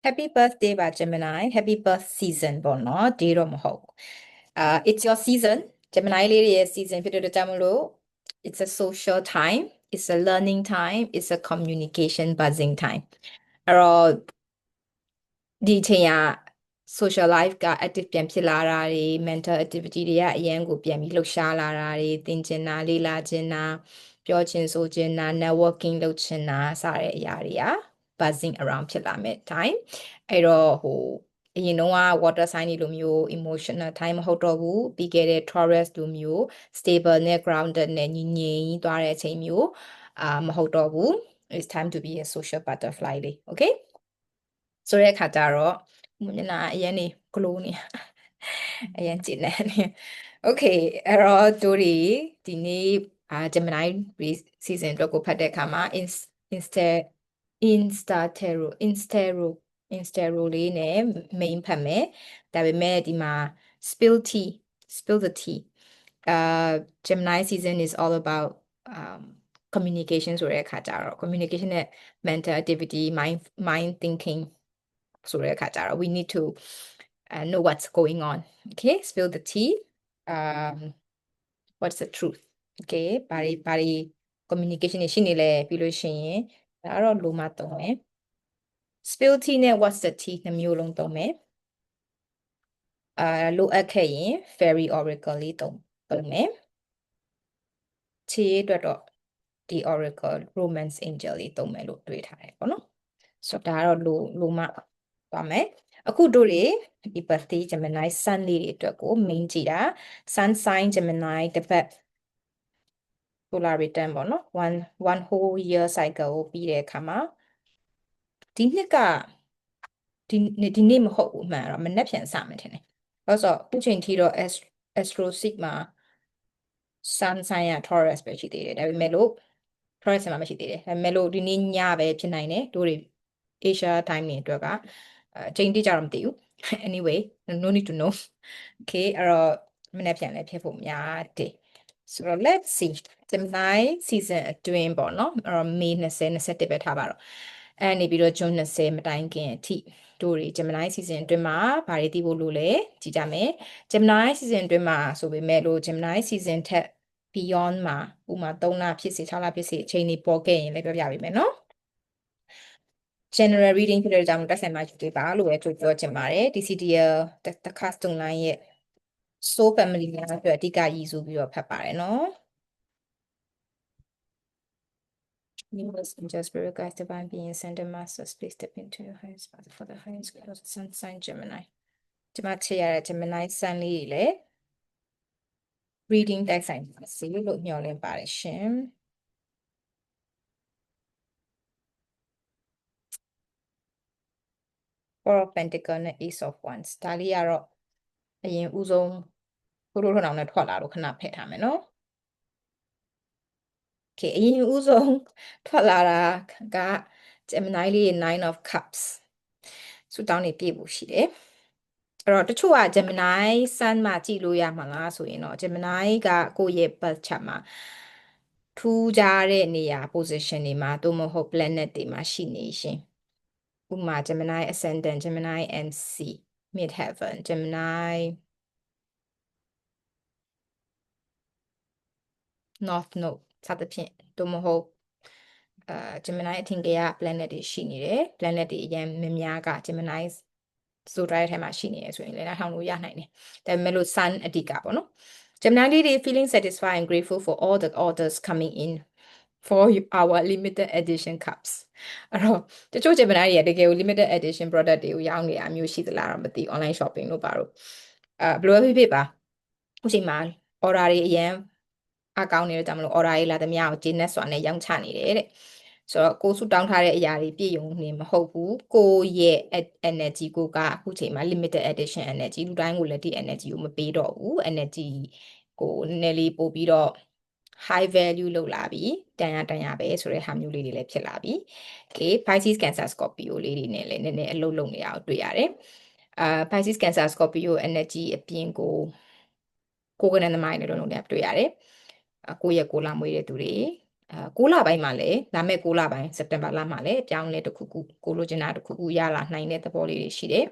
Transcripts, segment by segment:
Happy birthday ပါ Gemini Happy birth season ပေါ့နော် day တော့မဟုတ်ဘူးit's your season Gemini လေးတွေရဲ့ season ဖြစ်တဲ့အတွက်ကြောင့်မလို့ it's a social time it's a learning time it's a communication buzzing time အဲ့တော့ဒီအချိန်က social life က active ပြန်ဖြစ်လာတာတွေ mental activity တွေကအရန်ကိုပြန်ပြီးလှုပ်ရှားလာတာတွေသင်ကျင်တာလေ့လာကျင်တာပြောချင်ဆိုချင်တာ networking လုပ်ချင်တာစတဲ့အရာတွေက buzzing around ဖြစ်လာမဲ့ time အဲ့တော့အရင်တော့က water sign တွေလိုမျိုး emotional time မဟုတ်တော့ဘူးပြီးခဲ့တဲ့ Taurus လိုမျိုး stable နဲ့ grounded နဲ့ညီငြိမ်သွားတဲ့အချိန်မျိုးမဟုတ်တော့ဘူး it's time to be a social butterfly လေး okay ဆိုတဲ့အခါကျတော့မျက်နှာအရင်နေ glow နေအရင်ကြည့်နေနေ okay အဲ့တော့တို့ဒီနေ့Gemini season အတွက်ကိုဖတ်တဲ့အခါမှာ Instaလေးနဲ့ main ဖတ်မယ်ဒါပေမဲ့ဒီမှာ spill the tea Gemini season is all about communication ဆိုတဲ့အခါကျတော့ communication နဲ့ mental activity mind thinking ဆိုတဲ့အခါကျတော့ we need to know what's going on okay spill the tea what's the truth okay ဘာတွေ communication တွေရှိနေလဲပြီးလို့ရှိရင်ဒါတော့လိုမှသုံးမယ် spill tea နဲ့ what's the tea နှစ်မျိုးလုံးသုံးမယ်လိုအပ်ခဲ့ရင် fairy oracle လေးသုံးမယ်ခြေအတွက်တော့ဒီ oracle romance angel လေးသုံးမယ်လို့တွေးထားတယ်ပေါ့နော်ဆိုတော့ဒါကတော့လိုမှသွားမယ်အခုတို့တွေဒီ birthday Gemini sun လေးတွေအတွက်ကို main ကြည့်တာ sun sign Gemini တစ်ပတ် solar return ပေါ့နော် one whole year cycle ကိုပြီးတဲ့အခါမှာဒီနှစ်ကဒီနေ့မဟုတ်ဘူးအမှန်တော့မနေ့ပြန်စမယ်ထင်တယ်ဘာလို့ဆိုတော့အခုချိန်ထိတော့ astro seek မှာ sun sign က Taurus ပဲရှိသေးတယ်ဒါပေမဲ့လို့ Taurus မှာမရှိသေးတယ်ဒါပေမဲ့လို့ဒီနေ့ညပဲဖြစ်နိုင်တယ်တို့တွေ Asia time တွေအတွက်ကချိန်တိကျတော့မသိဘူး anyway no need to know okay အဲ့တော့မနေ့ပြန်လည်းဖြစ်ဖို့များတယ်ဆိုတော့ let's see Gemini season အတွင်းပေါ့နော်အဲ့တော့ May 20 21ပဲထားပါတော့အဲ့နေပြီးတော့ June 20မတိုင်ခင်အထိတို့တွေ Gemini season အတွင်းမှာဘာတွေသိဖို့လို့လဲကြည့်ကြမယ် Gemini season အတွင်းမှာဆိုပေမဲ့လို့ Gemini season ထက် beyond မှာဥမာ3လဖြစ်စေ6လဖြစ်စေအချိန်တွေပေါ်ခဲ့ရင်လည်းပြောပြပေးမယ်နော် general reading ဖြစ်တဲ့ကြောင့်တက်ဆိုင်မှာယူသေးပါလို့ပဲပြောချင်ပါတယ် DCDL တခါစတုံလိုင်းရဲ့ soul family များအတွက်အဓိကရည်စူးပြီးတော့ဖတ်ပါတယ်နော် Universe angels spirit guides divine beings and the masters please step into your highest path for the highest good of the sun sign Gemini ဒီမှာချေရတဲ့ Gemini sun လေးလေ reading တက်ဆိုင်ပါစီလို့ညွှန်လင်းပါတယ်ရှင် Four of Pentacles နဲ့ Ace of Wands ဒါလေးကတော့အရင်ဦးဆုံးထိုးထောင်နဲ့ထွက်လာလို့ခဏဖယ်ထားမယ်နော် Okay အရင်ဦးဆုံးထွက်လာတာက Gemini လေး Nine of Cups ဆူတောင်းနေပြည့်ဖို့ရှိတယ်အဲ့တော့တချို့က Gemini Sun မှာကြည့်လို့ရမှာလားဆိုရင်တော့ Gemini ကကိုယ့်ရဲ့ birth chart မှာထူးခြားတဲ့နေရာ position တွေမှာသို့မဟုတ် planet တွေမှာရှိနေရှင်ဥပမာ Gemini Ascendant Gemini MC Midheaven Gemini North Node စသဖြင့်သို့မဟုတ်Gemini အထင်ကရ planet တွေရှိနေတယ် planet တွေအရင်များက Gemini zodiac ထဲမှာရှိနေရဆိုရင်လည်းထောင်လို့ရနိုင်တယ်ဒါပေမဲ့လို့ sun အဓိကပေါ့နော် Gemini လေးတွေ feeling satisfied and grateful for all the orders coming in for our limited edition cups အဲ့တော့တချို့ Gemini တွေကတကယ်ကို limited edition product တွေကိုရောင်းနေတာမျိုးရှိသလားတော့မသိ online shopping လို့ပါတော့ဘယ်လိုဖြစ်ပါအခုချိန်မှာ order တွေအရင်အကောင်းနေတဲ့ကြောင့်မလို့ order တွေလာသမျှကိုဂျင်းနဲ့စွာနဲ့ရောင်းချနေတယ်တဲ့ဆိုတော့ကိုစုတောင်းထားတဲ့အရာတွေပြည့်ုံနေမဟုတ်ဘူးကိုရဲ့ energy ကိုကအခုချိန်မှာ limited edition energy လူတိုင်းကိုလည်းဒီ energy ကိုမပေးတော့ဘူး energy ကိုနည်းနည်းလေးပို့ပြီးတော့ high value လောက်လာပြီတန်ရပဲဆိုတဲ့ဟာမျိုးလေးတွေလည်းဖြစ်လာပြီ okay Pisces Cancer Scorpio လေးတွေနဲ့လည်းနည်းနည်းအလုပ်လုပ်နေတာကိုတွေ့ရတယ်Pisces Cancer Scorpio energy အပြင်ကိုကနန်သမိုင်းတွေလုံးလုံးတွေ့ရတယ်ကိုယ့်ရဲ့ကိုလာမွေးတဲ့သူတွေ 6လပိုင်းမှာလည်းလာမယ့်6လပိုင်းစက်တင်ဘာလမှာလည်းပြောင်းလဲတစ်ခုခုကိုလိုချင်တာတစ်ခုခုရလာနိုင်တဲ့သဘောလေးတွေရှိတယ်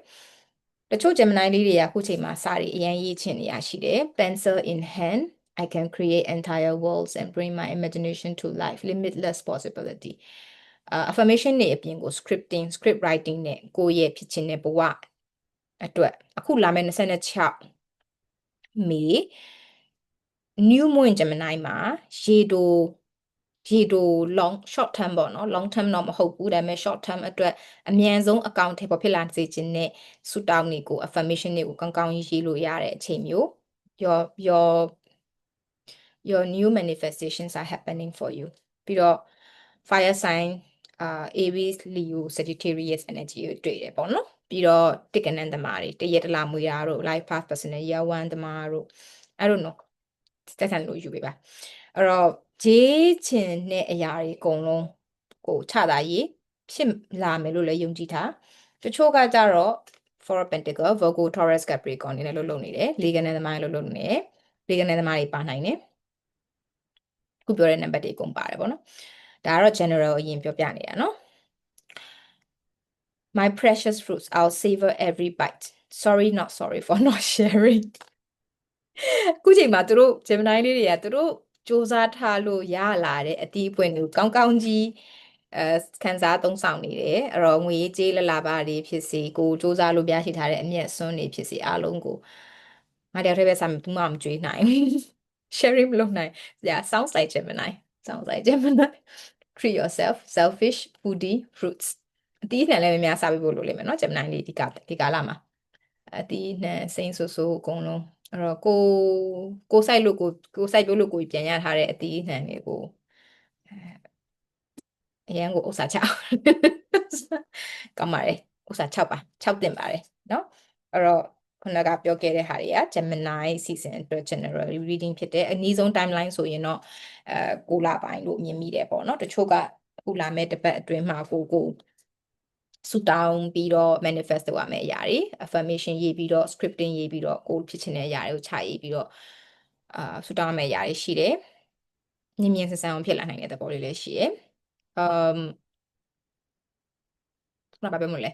တချို့ Gemini လေးတွေကအခုချိန်မှာစာတွေအရင်ရေးချင်နေရရှိတယ် pencil in hand I can create entire worlds and bring my imagination to life limitless possibility affirmation တွေအပြင်ကို script writing နဲ့ကိုယ့်ရဲ့ဖြစ်ချင်တဲ့ဘဝအတွက်အခုလာမယ့်26မေ new moon Gemini မှာရေတို long short term ပေါ့နော် long term တော့မဟုတ်ဘူးဒါပေမဲ့ short term အတွက်အမြန်ဆုံးအကောင့်ထဲပေါ်ဖြစ်လာစေခြင်းနဲ့ဆူတောင်းတွေကို affirmation တွေကိုကောင်းကောင်းရေးလို့ရတဲ့အချိန်မျိုး your new manifestations are happening for you ပြီးတော့ fire sign Aries Leo Sagittarius energy ကိုတွေ့တယ်ပေါ့နော်ပြီးတော့တစ်ကနန်းသမားတွေတရက်တလာမွေတာတို့ life path personal year 1သမားတို့ I don't know တက်ဆန်လို့ယူပေးပါအဲ့တော့ဂျေးချင်တဲ့အရာတွေအကုန်လုံးကိုချတာရေးဖြစ်လာမယ်လို့လည်းယုံကြည်တာတချို့ကကြတော့ Four of Pentacle Virgo Taurus Capricorn နေလည်းလုပ်နေတယ်လေကနေသမားလည်းလုပ်နေတယ်လေကနေသမားတွေပါနိုင်တယ်ခုပြောတဲ့နံပါတ်တွေအကုန်ပါတယ်ပေါ့နော်ဒါကတော့ general အရင်ပြောပြနေတာနော် My precious fruits I'll savor every bite sorry not sorry for not sharing ခုချိန်မှာသူတို့ Gemini လေးတွေကသူတို့စူးစမ်းထားလို့ရလာတဲ့အတီးပွင့်ကိုကောင်းကောင်းကြီးခံစားသုံးဆောင်နေတယ်အဲ့တော့ငွေကြေးလလာပါတွေဖြစ်စေကိုစူးစမ်းလို့ရရှိထားတဲ့အမျက်စွန်းတွေဖြစ်စေအားလုံးကိုငါတယောက်တည်းပဲစာဘူးမှမကြွေးနိုင် sharing မလုပ်နိုင် yeah sounds like Gemini treat yourself selfish foodie fruits အတီးနှံလည်းများစားပေးဖို့လိုလိမ့်မယ်နော် Gemini လေးဒီကာလမှာအတီးနှံစိမ့်ဆူဆူအကုန်လုံးအဲ့တော့ကိုစိုက်လို့ကိုစိုက်ပြလို့ကိုပြန်ရထားတဲ့အတီးနှံတွေကိုအရန်ကိုဥစ္စာချကောင်းပါတယ်ဥစ္စာ6ပါ6တင်ပါတယ်เนาะအဲ့တော့ခုနကပြောခဲ့တဲ့ဟာတွေက Gemini season အတွက် general reading ဖြစ်တဲ့အနည်းဆုံး timeline ဆိုရင်တော့6လပိုင်းလို့မြင်မိတယ်ပေါ့เนาะတချို့ကအခုလာမဲ့တစ်ပတ်အတွင်းမှာကိုဆူတောင်းပြီးတော့ manifest လုပ်ရမယ့်အရာတွေ affirmation ရေးပြီးတော့ scripting ရေးပြီးတော့ကိုဖြစ်ချင်တဲ့အရာတွေကိုချရေးပြီးတော့ဆူတောင်းရမယ့်အရာတွေရှိတယ်မြင်မြင်ဆန်ဆန်အောင်ဖြစ်လာနိုင်တဲ့သဘောလေးလည်းရှိတယ်ဘာပြောမလဲ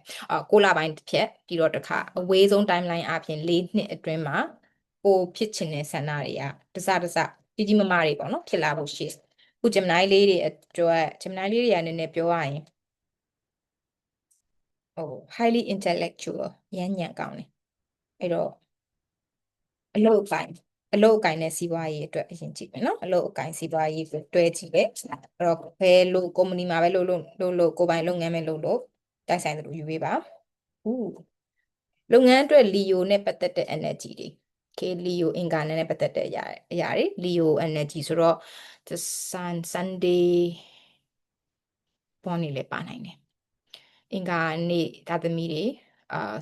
6လပိုင်းတစ်ဖြက်ပြီးတော့တစ်ခါအဝေးဆုံး timeline အပြင်4နှစ်အတွင်းမှာကိုဖြစ်ချင်တဲ့ဆန္ဒတွေကတစကြီးကြီးမားမားတွေပေါ့နော်ဖြစ်လာဖို့ရှိတယ်ခု Gemini လေးတွေအတွက် Gemini လေးတွေကနည်းနည်းပြောရရင်highly intellectual ဉာဏ်ကောင်းတယ်အဲ့တော့အလုပ်အကိုင်နဲ့စီးပွားရေးအတွက်အရင်ကြည့်မယ်နော်အလုပ်အကိုင်စီးပွားရေးတွဲကြည့်ပဲအဲ့တော့ဘယ်လိုကုမ္ပဏီမှာပဲလို့ကိုယ်ပိုင်လုပ်ငန်းပဲလုပ်တိုက်ဆိုင်တယ်လို့ယူပေးပါလုပ်ငန်းအတွက် Leo နဲ့ပတ်သက်တဲ့ energy တွေ okay Leo အင်္ဂါနဲ့ပတ်သက်တဲ့အရာတွေ Leo energy ဆိုတော့ the Sunday ပေါ်နေလေပါနိုင်တယ်အင်္ဂါနေ့ဒါသမီးတွေ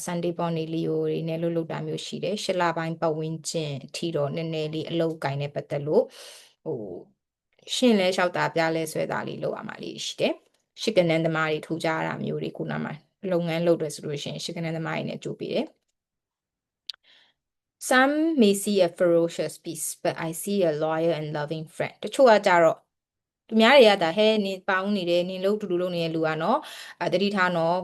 Sunday ပေါ်နေ Leo တွေနဲ့လုပ်တာမျိုးရှိတယ်8လပိုင်းပတ်ဝန်းကျင်အထိတော့နည်းနည်းလေးအလုပ်ကိုင်နဲ့ပတ်သက်လို့ရှင်လဲလျှောက်တာပြလဲဆွဲတာလေးလုပ်ရမှာလေးရှိတယ်ရှစ်ကနန်းသမားတွေထူကြတာမျိုးတွေခုနမှာလုပ်ငန်းလုပ်တယ်ဆိုလို့ရှိရင်ရှစ်ကနန်းသမားတွေနဲ့ကြိုးပေးတယ် Some may see a ferocious beast but I see a loyal and loving friend တချို့ကကြတော့သူများတွေကဒါဟဲနင်ပေါင်းနေတယ်နင်လို့တူတူလုပ်နေတဲ့လူကနော်တတိထားနော်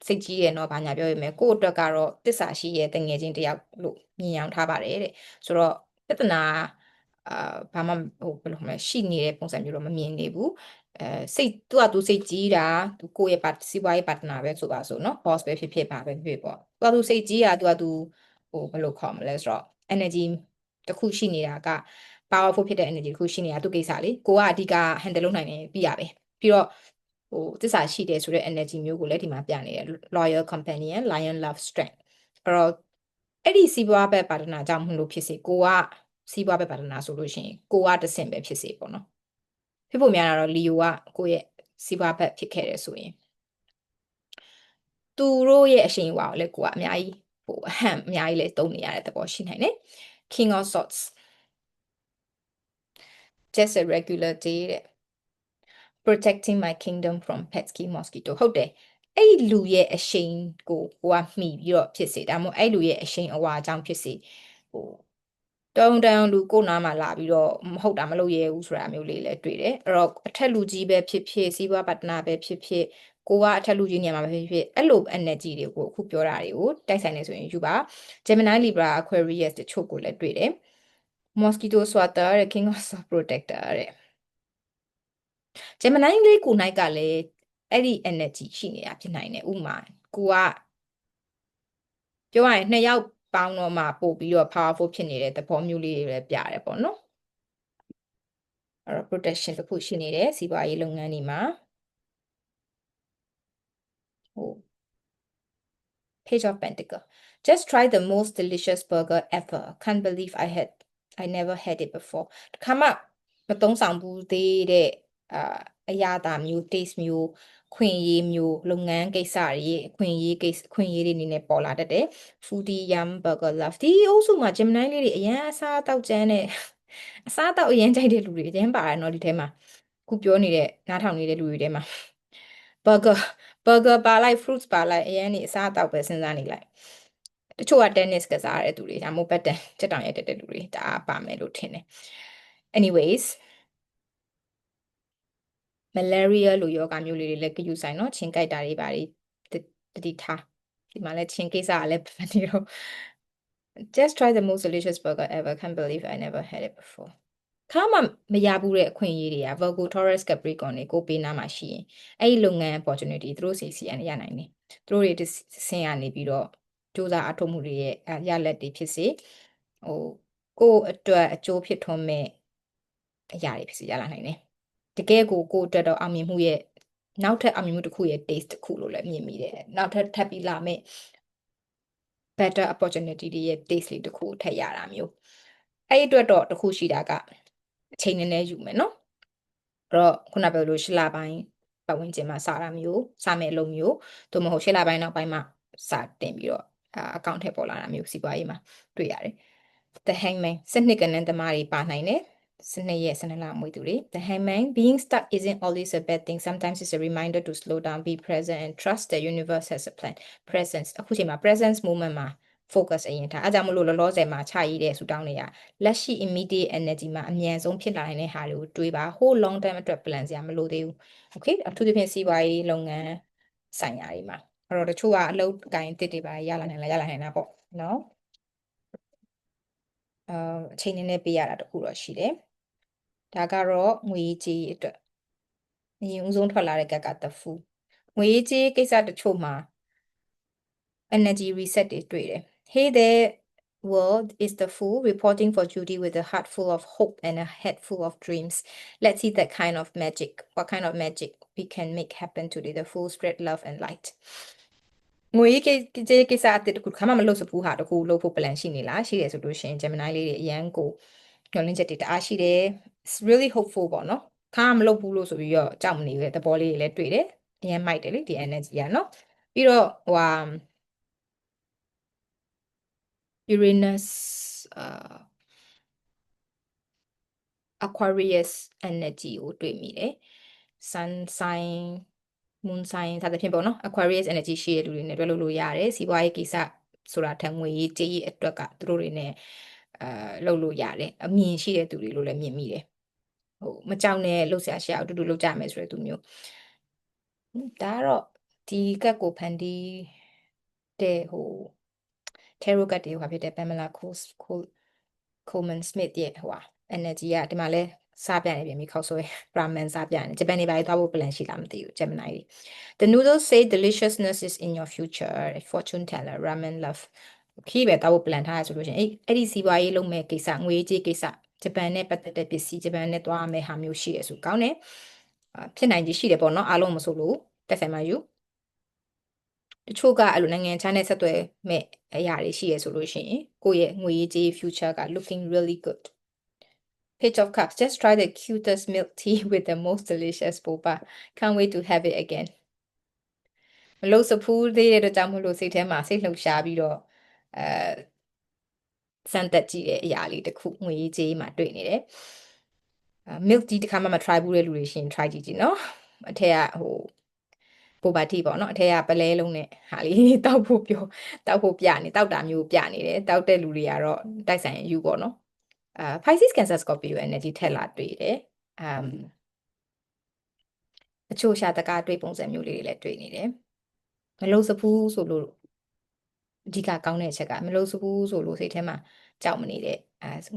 စိတ်ကြီးရယ်နော်ဘာညာပြောရမယ်ကိုယ့်အတွက်ကတော့တစ္ဆာရှိရဲ့တငယ်ချင်းတယောက်လို့မြင်အောင်ထားပါတယ်တဲ့ဆိုတော့ပြဿနာဘာမှဘယ်လိုမှရှိနေတဲ့ပုံစံမျိုးတော့မမြင်နေဘူးစိတ်သူစိတ်ကြီးတာသူကိုယ့်ရဲ့စီးပွားရေးပါတနာပဲဆိုပါဆိုနော် boss ပဲဖြစ်ပါပဲဖြစ်ပေါ့သူစိတ်ကြီးတာသူဘယ်လိုခေါ်မလဲဆိုတော့ energy တစ်ခုရှိနေတာက powerful ဖြစ်တဲ့ energy တစ်ခုရှိနေတာသူကိစ္စလေကိုကအဓိက handle လုပ်နိုင်တယ်ပြီးရပဲပြီးတော့သစ္စာရှိတယ်ဆိုတဲ့ energy မျိုးကိုလည်းဒီမှာပြနေတယ် loyal companion lion love strength အဲ့ဒီစီးပွားဘက်ပါတနာကြောင့်မလို့ဖြစ်စေကိုကစီးပွားဘက်ပါတနာဆိုလို့ရှိရင်ကိုကတဆင့်ပဲဖြစ်စေပေါ့နော်ဖြစ်ဖို့များတာတော့ Leo ကကိုယ့်ရဲ့စီးပွားဘက်ဖြစ်ခဲ့တယ်ဆိုရင်သူတို့ရဲ့အရှိန်အဝါကိုလည်းကိုကအများကြီးအဟံအများကြီးလည်းသုံးနေရတဲ့သဘောရှိနိုင်တယ် King of Swords just a regular day တဲ့ protecting my kingdom from pesky mosquito ဟုတ်တယ်အဲ့လူရဲ့အရှိန်ကိုကမှီပြီးတော့ဖြစ်စေဒါမှမဟုတ်အဲ့လူရဲ့အရှိန်အဝါအကြောင်းဖြစ်စေ တောင်းတန်းလူကိုနားမှာလာပြီးတော့မဟုတ်တာမလုပ်ရဲဘူးဆိုတာမျိုးလေးလည်းတွေ့တယ်အဲ့တော့အထက်လူကြီးပဲဖြစ်ဖြစ်စီးပွားပါတနာပဲဖြစ်ဖြစ်ကိုကအထက်လူကြီးနေရာမှာပဲဖြစ်ဖြစ်အဲ့လို energy တွေကိုအခုပြောတာတွေကိုတိုက်ဆိုင်နေဆိုရင်ယူပါ Gemini Libra Aquarius တချို့ကိုလည်းတွေ့တယ် Mosquito Swatter တဲ့ King of Soul Protector တဲ့ Gemini လေးကိုနိုင်ကလည်းအဲ့ဒီ energy ရှိနေတာဖြစ်နိုင်တယ်ဥပမာကိုကပြောရရင်နှစ်ယောက်ပေါင်းတော့မှပို့ပြီးတော့ powerful ဖြစ်နေတဲ့သဘောမျိုးလေးတွေလည်းပြရတယ်ပေါ့နော်အဲ့တော့ protection တစ်ခုရှိနေတယ်စီးပွားရေးလုပ်ငန်းတွေမှာဟို Page of Pentacle just try the most delicious burger ever can't believe I never had it before တခါမှမသုံးဆောင်ဘူးသေးတဲ့အရာသာမျိုး taste မျိုးခွင့်ရေးမျိုးလုပ်ငန်းကိစ္စတွေခွင့်ရေးတွေအနေနဲ့ပေါ်လာတတ်တယ် foodie yum burger love ဒီအုပ်စုမှာ Gemini လေးတွေအရန်အစားတောက်ကျန်းတဲ့အစားတောက်အရန်ကြိုက်တဲ့လူတွေအရန်ပါတယ်နော်ဒီထဲမှာခုပြောနေတဲ့နားထောင်နေတဲ့လူတွေထဲမှာ burger burger ပါလိုက် fruits ပါလိုက်အရန်နေအစားအသောက်ပဲစဉ်းစားနေလိုက်တချို့က tennis ကစားတဲ့သူတွေဒါမှမဟုတ်ဘတ်တန်ချက်တောင်ရိုက်တဲ့လူတွေဒါပါမယ်လို့ထင်တယ် anyways malaria လိုယောဂမျိုးလေးတွေလည်းကြည့်ယူဆိုင်နော်ချင်းကြိုက်တာတွေပါတတိထားဒီမှာလည်းချင်းကိစ္စကလည်းပတ်နေတော့ just try the most delicious burger ever can't believe I never had it before ခါမှမရဘူးတဲ့အခွင့်အရေးတွေက Virgo Taurus Capricorn တွေကိုပေးနာမှာရှိရင်အဲ့ဒီလုပ်ငန်း opportunity သူတို့စီရနိုင်တယ်သူတို့တွေဆင်းရနေပြီးတော့စူးစမ်းအထောက်မှုတွေရဲ့ရလက်တွေဖြစ်စေဟိုကိုယ့်အတွက်အကျိုးဖြစ်ထွန်းမဲ့အရာတွေဖြစ်စေရလာနိုင်တယ်တကယ်ကိုယ့်အတွက်တော့အောင်မြင်မှုရဲ့နောက်ထပ်အောင်မြင်မှုတစ်ခုရဲ့ taste တစ်ခုလို့လည်းမြင်မိတယ်နောက်ထပ်ထပ်ပြီးလာမဲ့ better opportunity တွေရဲ့ taste လေးတစ်ခုထပ်ရတာမျိုးအဲ့ဒီအတွက်တော့တစ်ခုရှိတာကအချိန်နည်းနည်းယူမယ်နော်အဲ့တော့ခုနပြောလို့ရှစ်လပိုင်းပတ်ဝန်းကျင်မှာစတာမျိုးစမယ်အလုပ်မျိုးသို့မဟုတ်ရှစ်လပိုင်းနောက်ပိုင်းမှာစတင်ပြီးတော့အကောင့်ထဲပေါ်လာတာမျိုးစီးပွားရေးမှာတွေ့ရတယ် The Hangman စနစ်ကနန်းသမားတွေပါနိုင်တယ်စနစ်ရဲ့စနစ်လမွေးသူတွေ The Hangman being stuck isn't always a bad thing sometimes it's a reminder to slow down be present and trust the universe has a plan presence အခုချိန်မှာ presence moment မှာ focus အရင်ထားအဲကြောင့်မလို့လောလောဆယ်မှာခြာရည်တဲ့ဆူတောင်းတွေကလက်ရှိ immediate energy မှာအမြန်ဆုံးဖြစ်လာနိုင်တဲ့ဟာတွေကိုတွေးပါ whole long term အတွက် plan စရာမလိုသေးဘူး okay အထူးသဖြင့်စီးပွားရေးလုပ်ငန်းဆိုင်ရာတွေမှာအဲ့တော့တချို့ကအလုပ်ကိုင်တစ်တွေပါရလာနိုင်တာပေါ့နော်အချိန်နည်းနည်းပေးရတာတခုတော့ရှိတယ်ဒါကတော့ငွေကြေးအတွက်အရင်ဦးဆုံးထွက်လာတဲ့ကတ်ကတဖူငွေကြေးကိစ္စတချို့မှာ energy reset တွေတွေ့တယ် Hey there world is the fool reporting for duty with a heart full of hope and a head full of dreams let's see that kind of magic what kind of magic we can make happen today the fool spread love and light ငွေကြေးကိစ္စအတစ်တခုခါမှမလုပ်စဘူးဟာတခုလုပ်ဖို့ plan ရှိနေလားရှိတယ်ဆိုလို့ရှိရင် Gemini လေးတွေအရန်ကိုညွှန်လင်းချက်တွေတအားရှိတယ် it's really hopeful ပေါ့နော်ခါမှမလုပ်ဘူးလို့ဆိုပြီးတော့ကြောက်မနေပဲသဘောလေးတွေလည်းတွေ့တယ်အရန်မိုက်တယ်လေဒီ energy ကနော်ပြီးတော့Uranus Aquarius energy ကိုတွေ့မိတယ် Sun sign moon sign စသဖြင့်ပေါ့နော် Aquarius energy ရှိတဲ့လူတွေနဲ့တွဲလို့ရတယ်စီးပွားရေးကိစ္စဆိုတာထက်ငွေရေးကြေးရေးအတွက်ကသူတို့တွေနဲ့လုပ်လို့ရတယ်အမြင်ရှိတဲ့သူတွေလို့လည်းမြင်မိတယ်ဟိုမကြောက်နဲ့လှုပ်ရှားရှာအတူတူလှုပ်ကြမယ်ဆိုတဲ့သူမျိုးဒါကတော့ဒီကတ်ကိုဖန်တီးတဲ့tarot ကတ်တွေဟိုဖြစ်တဲ့ Pamela Coleman Smith ရဲ့energy ကဒီမှာလဲစားပြနေပြီခေါက်ဆွဲ ramen စားပြနေဂျပန်နေပါသွားဖို့ plan ရှိလားမသိဘူး Gemini တွေ The noodles say deliciousness is in your future fortune teller ramen love ခီးပဲသွားဖို့ plan ထားရဆိုလို့ရှိရင်အဲ့ဒီစီးပွားရေးလုပ်မဲ့ကိစ္စငွေကြေးကိစ္စဂျပန်နဲ့ပတ်သက်တဲ့ပစ္စည်းဂျပန်နဲ့သွားမယ်ဟာမျိုးရှိရဆိုကောင်းတယ်ဖြစ်နိုင်ကြီးရှိတယ်ပေါ့နော်အားလုံးမဆိုလို့တက်ဆိုင်မှာယူတချို့ကအဲ့လိုနိုင်ငံခြားနဲ့ဆက်သွယ်မဲ့အရာတွေရှိရဆိုလို့ရှိရင်ကိုယ့်ရဲ့ငွေကြေး future က looking really good Page of Cups just try the cutest milk tea with the most delicious boba can't wait to have it again မလို့စဖူးသေးတဲ့အတွက်ကြောင့်မလို့စိတ်ထဲမှာစိတ်လှုပ်ရှားပြီးတော့စမ်းသက်ကြည့်တဲ့အရာလေးတစ်ခုငွေကြေးမှာတွေ့နေတယ် milk tea တစ်ခါမှမ try ဘူးတဲ့လူတွေရှင် try ကြည့်ကြည့်နော်အထက်ကboba tea ပေါ့နော်အထက်ကပလဲလုံးနဲ့ဟာလေးတောက်ဖို့ပြနေတောက်တာမျိုးပြနေတယ်တောက်တဲ့လူတွေကတော့တိုက်ဆိုင်ယူပေါ့နော် Pisces Cancer Scorpio energy ထက်လာတွေ့တယ်အချို့ရှာတကားတွေ့ပုံစံမျိုးလေးတွေလည်းတွေ့နေတယ်မလို့စဖူးဆိုလို့အဓိကကောင်းတဲ့အချက်ကမလို့စဖူးဆိုလို့စိတ်ထဲမှာကြောက်မနေတဲ့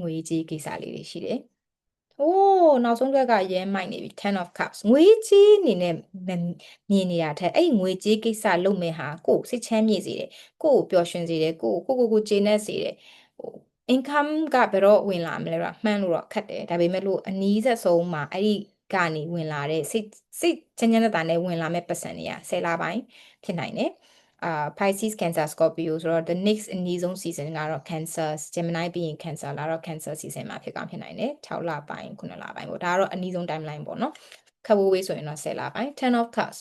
ငွေကြီးကိစ္စလေးတွေရှိတယ်။အိုးနောက်ဆုံးတွက်ကရဲမိုက်နေပြီ Ten of Cups ငွေကြီးအနေနဲ့မြင်နေတာထက်အဲ့ငွေကြီးကိစ္စလုပ်မဲ့ဟာကိုယ်စိတ်ချမ်းမြေ့စေတယ်။ကိုယ်ပျော်ရွှင်စေတယ်ကိုကျေနပ်စေတယ်။ဟို income ကဘယ်တော့ဝင်လာမလဲတော့မှန်းလို့တော့ခက်တယ်။ဒါပေမဲ့လို့အနည်းဆက်ဆုံးမှာအဲ့ဒီကနေဝင်လာတဲ့စိတ်ချမ်းချမ်းသာနဲ့ဝင်လာမဲ့ပတ်စံတွေက10လပိုင်းဖြစ်နိုင်တယ်Pisces Cancer Scorpio ဆိုတော့ the next အနည်းဆုံး season ကတော့ Cancer Gemini ပြီးရင် Cancer လာတော့ Cancer season မှာဖြစ်ကောင်းဖြစ်နိုင်တယ်6လပိုင်း9လပိုင်းပေါ့ဒါကတော့အနည်းဆုံး timeline ပေါ့နော်ခပ်ဝေးဝေးဆိုရင်တော့10လပိုင်း10 of cups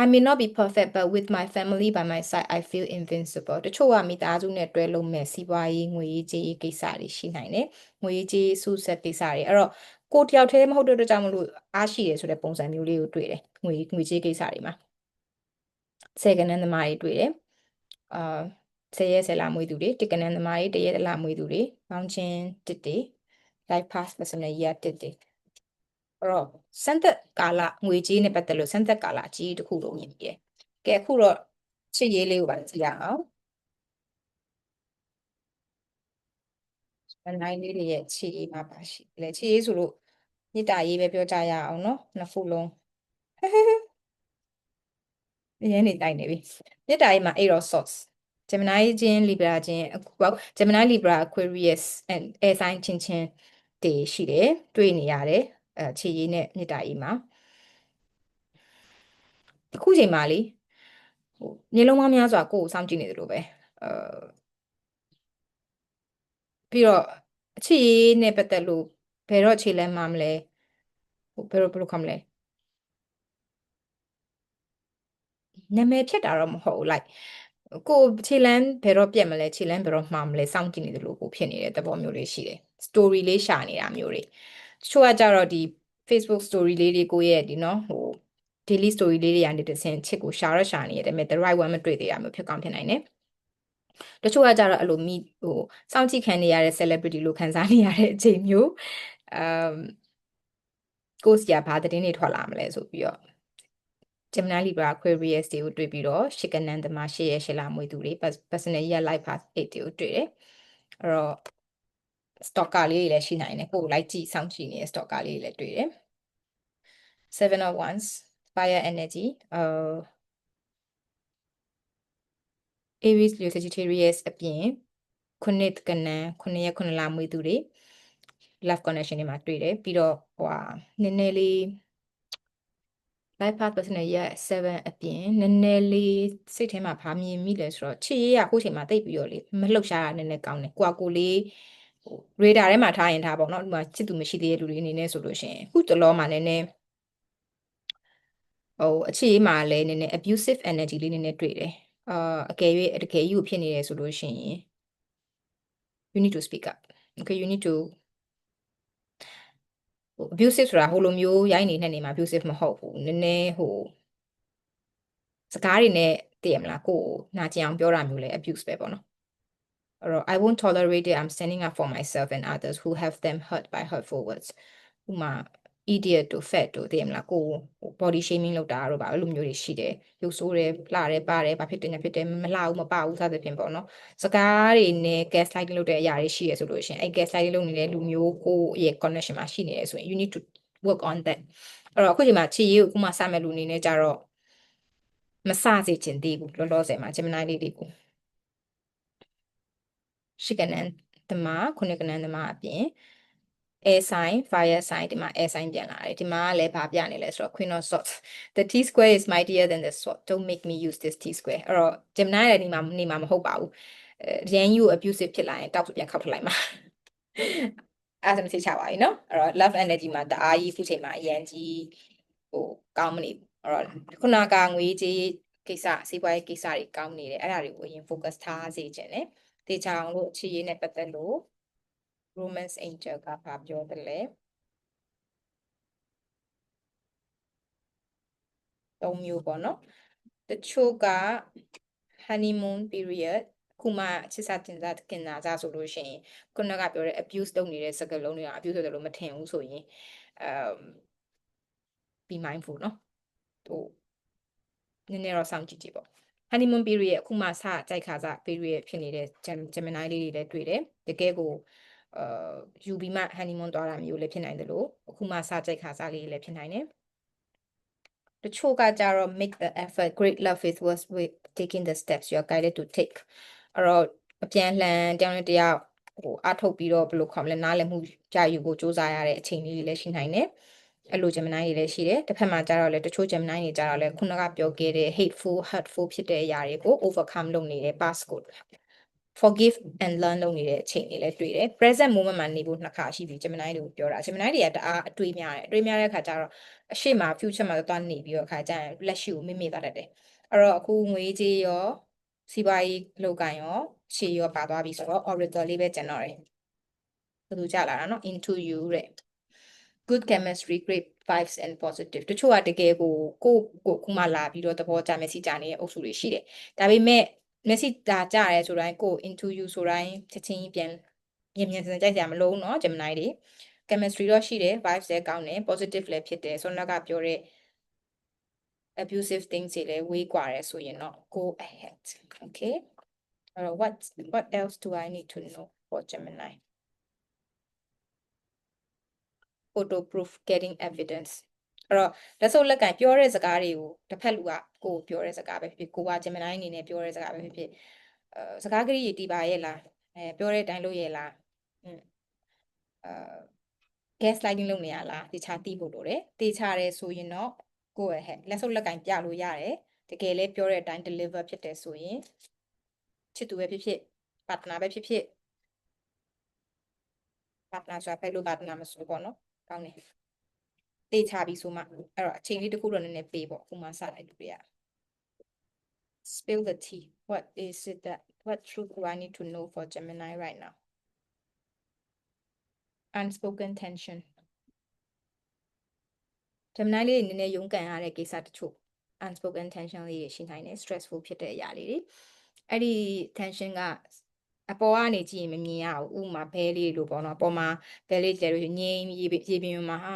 I may not be perfect but with my family by my side I feel invincible တချို့ကမိသားစုနဲ့တွဲလုံးမဲ့စီးပွားရေးငွေရေးကြေးရေးကိစ္စတွေရှိနိုင်တယ်ငွေရေးကြေးစုဆက်ကိစ္စတွေအဲ့တော့ကိုတယောက်တည်းမဟုတ်တဲ့အတွက်ကြောင့်မလို့အားရှိရဆိုတဲ့ပုံစံမျိုးလေးကိုတွေ့တယ်ငွေကြေးကိစ္စတွေမှာဆယ်ကနန်းသမားတွေတွေ့တယ်အာ10ရက်10လမွေးသူတွေတကနန်းသမားတွေ1ရက်1လမွေးသူတွေပေါင်းချင်းတစ်တွေ life pass personal year တစ်တွေအဲ့တော့စံသက်ကာလငွေကြေးနဲ့ပတ်သက်လို့စံသက်ကာလအကြီးတစ်ခုလုံးမြင်ပြီးတယ်ကဲအခုတော့ချစ်ရေးလေးကိုပါကြည့်ရအောင်အနိုင်လေးတွေရဲ့ချစ်ရေးမှာပါရှိလေချစ်ရေးဆိုလို့မေတ္တာရေးပဲပြောကြရအောင်နော်နှစ်ခုလုံးအရင်နေတိုက်နေပြီမေတ္တာရေးမှာ8 of swords Gemini ချင်း Libra ချင်းGemini Libra Aquarius and air sign ချင်းတွေရှိတယ်တွေ့နေရတယ်ခြေရည်နဲ့မေတ္တာရေးမှာအခုချိန်မှာလေဟိုမျိုးလုံးပေါင်းများစွာကိုယ်ကိုစောင့်ကြည့်နေတယ်လို့ပဲပြီးတော့အခြေရေးနဲ့ပတ်သက်လို့ဘယ်တော့ခြေလမ်းမှာမလဲဟိုဘယ်လိုခေါ်မလဲနာမည်ဖြစ်တာတော့မဟုတ်ဘူး like ကိုခြေလမ်းဘယ်တော့ပြတ်မလဲခြေလမ်းဘယ်တော့မှားမလဲစောင့်ကြည့်နေတယ်လို့ကိုဖြစ်နေတဲ့သဘောမျိုးလေးရှိတယ် story လေးရှာနေတာမျိုးတွေတချို့ကကြတော့ဒီ Facebook story လေးတွေကိုရဲ့ဒီနော်ဟို daily story လေးတွေကနေတဆင့်ချစ်ကိုရှာနေရတယ်ဒါပေမဲ့ the right one မတွေ့သေးတာမျိုးဖြစ်ကောင်းဖြစ်နိုင်တယ်တချို့ကကြတော့အဲ့လိုမိဟိုစောင့်ကြည့်ခံနေရတဲ့ celebrity လို့ခံစားနေရတဲ့အချိန်မျိုးကိုစီကဘာသတင်းတွေထွက်လာမလဲဆိုပြီးတော့ Gemini Libra Aquarius တွေကိုတွေ့ပြီးတော့ရှစ်ကနန်းသမားရှစ်ရဲ့ရှစ်လမွေးသူတွေ personal year life path 8တွေကိုတွေ့တယ်အဲ့တော့ stalker လေးတွေလည်းရှိနိုင်တယ်ကိုလိုက်ကြည့်စောင့်ကြည့်နေတဲ့ stalker လေးတွေလည်းတွေ့တယ် Seven of Wands fire energy Aries Leo Sagittarius အပြင်ခုနှစ်ကနန်း9ရက်9လမွေးသူတွေ love connection တွေမှာတွေ့တယ်ပြီးတော့ဟိုဟာနည်းနည်းလေး life path personal year 7အပြင်နည်းနည်းလေးစိတ်ထဲမှာဗာမြင်မိလဲဆိုတော့ချစ်ရေးကအခုချိန်မှာတိတ်ပြီးတော့လေမလှုပ်ရှားတာနည်းနည်းကောင်းတယ်ကိုလေးဟို radar ထဲမှာထားရင်ထားပေါ့နော်ဒီမှာချစ်သူမရှိသေးတဲ့လူတွေအနေနဲ့ဆိုလို့ရှိရင်အခုတလောမှာနည်းနည်းဟိုအခြေရေးမှာလည်းနည်းနည်း abusive energy လေးနည်းနည်းတွေ့တယ်အကယ်၍တကယ်ယူဖြစ်နေတယ်ဆိုလို့ရှိရင် you need to speak up okay you need to abusive ဆိုတာဟိုလိုမျိုးရိုင်းနေနဲ့နေမှာ abusive မဟုတ်ဘူးနည်းနည်းဟိုစကားတွေနဲ့တည်ရမလားကိုယ်နာကျင်အောင်ပြောတာမျိုးလဲ abuse ပဲပေါ့နော်အဲ့တော့ I won't tolerate it I'm standing up for myself and others who have them hurt by hurtful words ဥမာ idiot တို့ fat တို့တည်ရမလားကို body shaming လုပ်တာတို့ပါအဲ့လိုမျိုးတွေရှိတယ်ရုပ်ဆိုးတယ်လှတယ်ပါတယ်ဘာဖြစ်တယ်ညာဖြစ်တယ်မလှဘူးမပဘူးစသဖြင့်ပေါ့နော်စကားတွေနဲ့ gaslighting လုပ်တဲ့အရာတွေရှိရဆိုလို့ရှိရင်အဲ့ gaslighting လုပ်နေတဲ့လူမျိုးကိုရဲ့ connection မှာရှိနေတယ်ဆိုရင် you need to work on that အဲ့တော့အခုချိန်မှာခြေရေးကိုခုမှစမဲ့လူအနေနဲ့ကြတော့မစစေချင်သေးဘူးလောလောဆယ်မှာ Gemini လေးတွေကိုရှစ်ကနန်းသမားခုနှစ်ကနန်းသမားအပြင် air sign fire sign ဒီမှာ air sign ပြန်လာတယ်ဒီမှာကလည်းဗာပြနေလဲဆိုတော့ Queen of Swords the T square is mightier than the sword don't make me use this T square အဲ့တော့ Gemini လည်းနေမှာမဟုတ်ပါဘူးရန်ယူ abusive ဖြစ်လာရင်တောက်ပြန်ခောက်ထလိုက်မှာအဲ့ဒါမသိချပါဘူးเนาะအဲ့တော့ love energy မှာတအားကြီးခုချိန်မှာအရန်ကြီးဟိုကောင်းမနေဘူးအဲ့တော့ခုနကငွေကြေးကိစ္စစီးပွားရေးကိစ္စတွေကောင်းနေတယ်အဲ့ဒါတွေကိုအရင် focus ထားစေချင်တယ်တေချာအောင်လို့အခြေရေးနဲ့ပတ်သက်လို့ romance angel ကဘာပြောတယ်လဲ၃မျိုးပေါ့နော်တချို့က honeymoon period ခုမှချစ်စာတင်စားခင်နာကြဆိုလို့ရှိရင်ခုနကပြောတဲ့ abuse လုပ်နေတဲ့စကားလုံးတွေက abuse လုပ်တယ်လို့မထင်ဘူးဆိုရင်be mindful เนาะဟိုနည်းနည်းတော့စောင့်ကြည့်ကြည့်ပေါ့ honeymoon period အခုမှစကြိုက်ခါစ period ဖြစ်နေတဲ့ Gemini လေးတွေလည်းတွေ့တယ်တကယ်ကိုယူပြီးမှ honeymoon သွားတာမျိုးလည်းဖြစ်နိုင်တယ်လို့အခုမှစကြိုက်ခါစလေးလည်းဖြစ်နိုင်တယ်တချို့ကကြတော့ make the effort great love is worth with taking the steps you are guided to take အဲ့တော့အပြန်လှန်တယောက်နဲ့တယောက်အထုတ်ပြီးတော့ဘယ်လိုခေါ်မလဲနားလည်မှုကြာယူဖို့စူးစမ်းရတဲ့အချိန်လေးတွေလည်းရှိနိုင်တယ်အဲ့လို Gemini တွေလည်းရှိတယ်တစ်ဖက်မှာကြတော့လေတချို့ Gemini တွေကြတော့လေခုနကပြောခဲ့တဲ့ hateful hurtful ဖြစ်တဲ့အရာတွေကို overcome လုပ်နေတဲ့ past ကို forgive and learn လုပ်နေတဲ့အချိန်တွေလည်းတွေ့တယ် present moment မှာနေဖို့နှစ်ခါရှိပြီ Gemini တွေကိုပြောတာ Gemini တွေကတအားအတွေးများတယ်အတွေးများတဲ့အခါကျတော့အရှိမ future မှာသွားနေပြီးတော့အခါကျရင်လက်ရှိကိုမေ့သွားတတ်တယ်အဲ့တော့အခုငွေကြေးရောစီးပွားရေးလောက်ကရောခြေရောပါသွားပြီဆိုတော့ oracle လေးပဲကျန်တော့တယ်ဘယ်လိုကြလာတာနော် into you တဲ့ good chemistry great vibes and positive တချို့ကတကယ်ကိုခုမှလာပြီးတော့သဘောကျမျက်စိကြနေတဲ့အုပ်စုတွေရှိတယ်ဒါပေမဲ့မျက်စိကြရဲဆိုတိုင်းကို into you ဆိုတိုင်းချက်ချင်းပြန်မြန်စင်ကြိုက်စရာမလိုဘူးเนาะ Gemini တွေ chemistry တော့ရှိတယ် vibes လည်းကောင်းတယ် positive လည်းဖြစ်တယ်ဆိုတော့ကပြောတဲ့ abusive things တွေလည်းဝေးကွာတယ်ဆိုရင်တော့ go ahead okay what else do I need to know for Gemini photo proof getting evidence အဲ့တော့လက်စုပ်လက်ကင်ပြောတဲ့စကားတွေကိုတစ်ဖက်လူကကိုပြောတဲ့စကားပဲဖြစ်ဖြစ်ကိုက Gemini အနေနဲ့ပြောတဲ့စကားပဲဖြစ်ဖြစ်စကားကလေးတီးပါရဲ့လားပြောတဲ့အတိုင်းလုပ်ရဲ့လားgaslighting လုပ်နေရလားတခြားသိဖို့လိုတယ်တေချာတယ်ဆိုရင်တော့ကိုယ့်ရဲ့လက်စုပ်လက်ကင်ပြလို့ရတယ်တကယ်လဲပြောတဲ့အတိုင်း deliver ဖြစ်တယ်ဆိုရင်ချစ်သူပဲဖြစ်ဖြစ် partner ပဲဖြစ်ဖြစ် partner ဆိုတာပဲလို့ partner မဆိုပေါ့နော်ကောင်းတယ်တေချာပြီဆိုမှအဲ့တော့အချိန်လေးတစ်ခုတော့နည်းနည်းပေးပေါ့ဥမာစလိုက်လို့ရ spill the tea what is it that what truth do I need to know for Gemini right now unspoken tension Gemini လေးနည်းနည်းရုန်းကန်ရတဲ့ကိစ္စတချို့ unspoken tension လေးတွေရှိနိုင်တယ် stressful ဖြစ်တဲ့အရာလေးတွေအဲ့ဒီ tension ကအပေါ်ကနေကြည့်ရင်မမြင်ရဘူးဥမာဘဲလေးလို့ပေါ့နော်အပေါ်မှာဘဲလေးကျလို့ငိမ့်ရေပြင်းမှာဟာ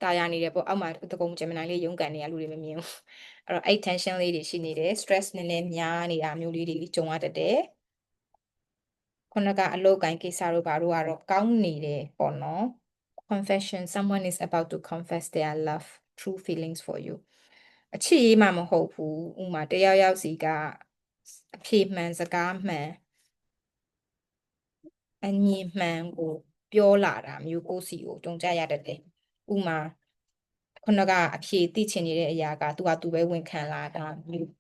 တာယာနေတယ်ပေါ့အောက်မှာတကုံ Gemini လေးရုန်းကန်နေရလူတွေမမြင်ဘူးအဲ့တော့အဲ့ tension လေးတွေရှိနေတယ် stress နည်းနည်းများနေတာမျိုးလေးတွေကြုံရတတ်တယ်ခုနကအလုပ်ကိုင်းကိစ္စတို့ဘာတို့ကတော့ကောင်းနေတယ်ပေါ့နော် confession someone is about to confess their love true feelings for you အချစ်ရေးမှမဟုတ်ဘူးဥမာတယောက်စီကအဖြေမှန်စကားမှန်အမြင်မှန်ကိုပြောလာတာမျိုးကိုစီကိုကြုံကြရတတ်တယ်ဥမာခုနကအဖြေသိချင်နေတဲ့အရာကသူပဲဝန်ခံလာတာမျိုး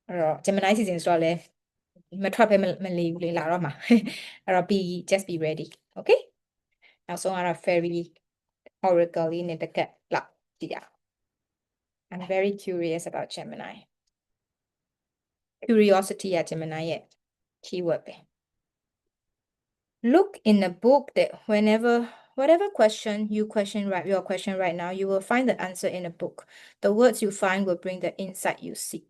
အဲ့တော့ Gemini season ဆိုတော့လဲမထွက်ပဲမလီဘူးလေလာတော့မှာအဲ့တော့ just be ready okay နောက်ဆုံးကတော့ fairy oracle လေးနဲ့တကက်လောက်ကြည့်ရအောင် I'm very curious about Gemini curiosity က Gemini ရဲ့ keyword ပဲ look in a book that whatever question you question right now you will find the answer in a book the words you find will bring the insight you seek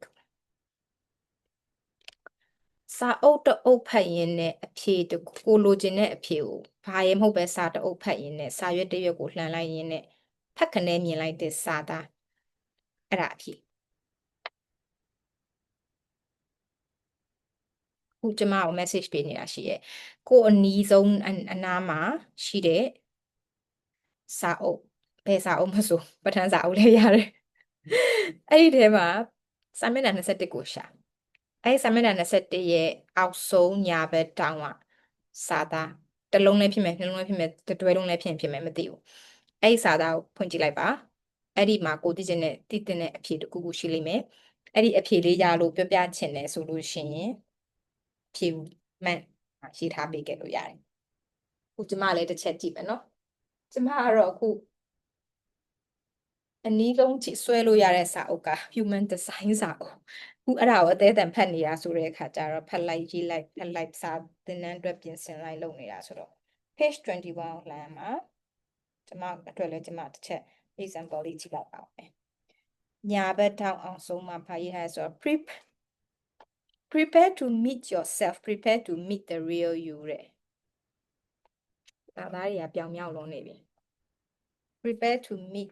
စာအုပ်တအုပ်ဖတ်ရင်းနဲ့အဖြေတကိုလိုချင်တဲ့အဖြေကိုဘာရဲမဟုတ်ပဲစာတအုပ်ဖတ်ရင်းနဲ့စာရွက်တစ်ရွက်ကိုလှန်လိုက်ရင်းနဲ့ဖတ်ခနဲမြင်လိုက်တဲ့စာသားအဲ့ဒါအဖြေခုကျမကို message ပေးနေတာရှိရဲ့ကိုအနီးဆုံးအနားမှာရှိတဲ့စာအုပ်ဘယ်စာအုပ်မဆိုပဋ္ဌာန်းစာအုပ်လည်းရတယ်အဲ့ဒီထဲမှာစာမျက်နှာ21ကိုရှာအဲ့စာမျက်နှာ21ရဲ့အောက်ဆုံးညာဘက်တောင်ကစာသားတစ်လုံးလည်းဖြစ်မယ်နှလုံးလည်းဖြစ်မယ်တွဲလုံးလည်းဖြစ်မယ်မသိဘူးအဲ့ဒီစာသားကိုဖွင့်ကြည့်လိုက်ပါအဲ့ဒီမှာကိုသိချင်တဲ့အဖြေတစ်ခုခုရှိလိမ့်မယ်အဲ့ဒီအဖြေလေးရလို့ပြောပြချင်တယ်ဆိုလို့ရှိရင်ဖြေမှန်ရေးထားပေးခဲ့လို့ရတယ်ခုကျမလည်းတစ်ချက်ကြည့်မယ်နော်ကျမကတော့အခုအနည်းဆုံးကြည့်ဆွဲလို့ရတဲ့စာအုပ်က human design စာအုပ်ခုအဲ့ဒါကိုအသေးအတန်ဖတ်နေတာဆိုတဲ့အခါကျတော့ဖတ်လိုက်ရေးလိုက်ဖတ်လိုက်စာသင်တန်းအတွက်ပြင်ဆင်လိုက်လုပ်နေတာဆိုတော့ page 21ကိုလှမ်းမှာကျမအတွက်လည်းကျမတစ်ချက် example လေးကြည့်လိုက်ပါမယ်ညာဘက်ထောက်အောင်ဆုံးမှာဖာရေးထားဆိုတော့ prepare to meet yourself prepare to meet the real you တဲ့ဒါသားတွေကပြောင်မြောက်လုံးနေပြီ prepare to meet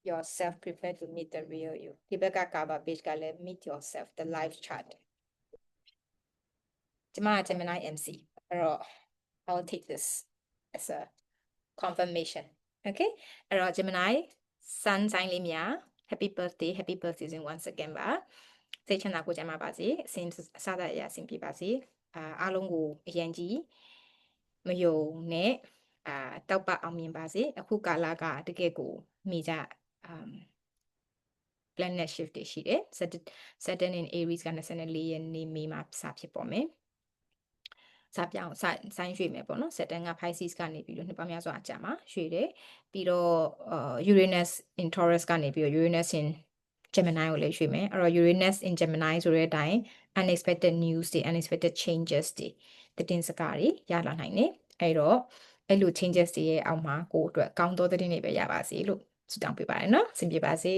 yourself prepare to meet the real you ဒီဘက်က cover page ကလည်း meet yourself the life chart ကျမက Gemini MC အဲ့တော့ I'll take this as a confirmation okay အဲ့တော့ Gemini sun sign လေးများ happy birthday once again ပါစိတ်ချမ်းသာကိုကြမှာပါစေအစဉ်အစတဲ့အရာအဆင်ပြေပါစေအားလုံးကိုအရင်ကြီးမယုံနဲ့တောက်ပအောင်မြင်ပါစေအခုကာလကတကယ်ကိုမိကြplanet shift တွေရှိတယ် Saturn in Aries က24ရက်နေ့မေမှာစဖြစ်ပေါ်မယ်စပြောင်းဆိုင်းရွှေ့မယ်ပေါ့နော် Saturn က Pisces ကနေပြီးတော့နှစ်ပေါင်းများစွာအကြာမှာရွှေ့တယ်ပြီးတော့ Uranus in Taurus ကနေပြီးတော့ Uranus in Gemini ကိုလည်းရွှေ့မယ်အဲ့တော့ Uranus in Gemini ဆိုတဲ့အတိုင်း unexpected news တွေ unexpected changes တွေတင်စကားတွေရလာနိုင်တယ်အဲ့တော့အဲ့လို changes တွေရဲ့အောက်မှာကိုယ့်အတွက်ကောင်းသောသတင်းတွေပဲရပါစေလို့ဆုတောင်းပေးပါတယ်နော်အဆင်ပြေပါစေ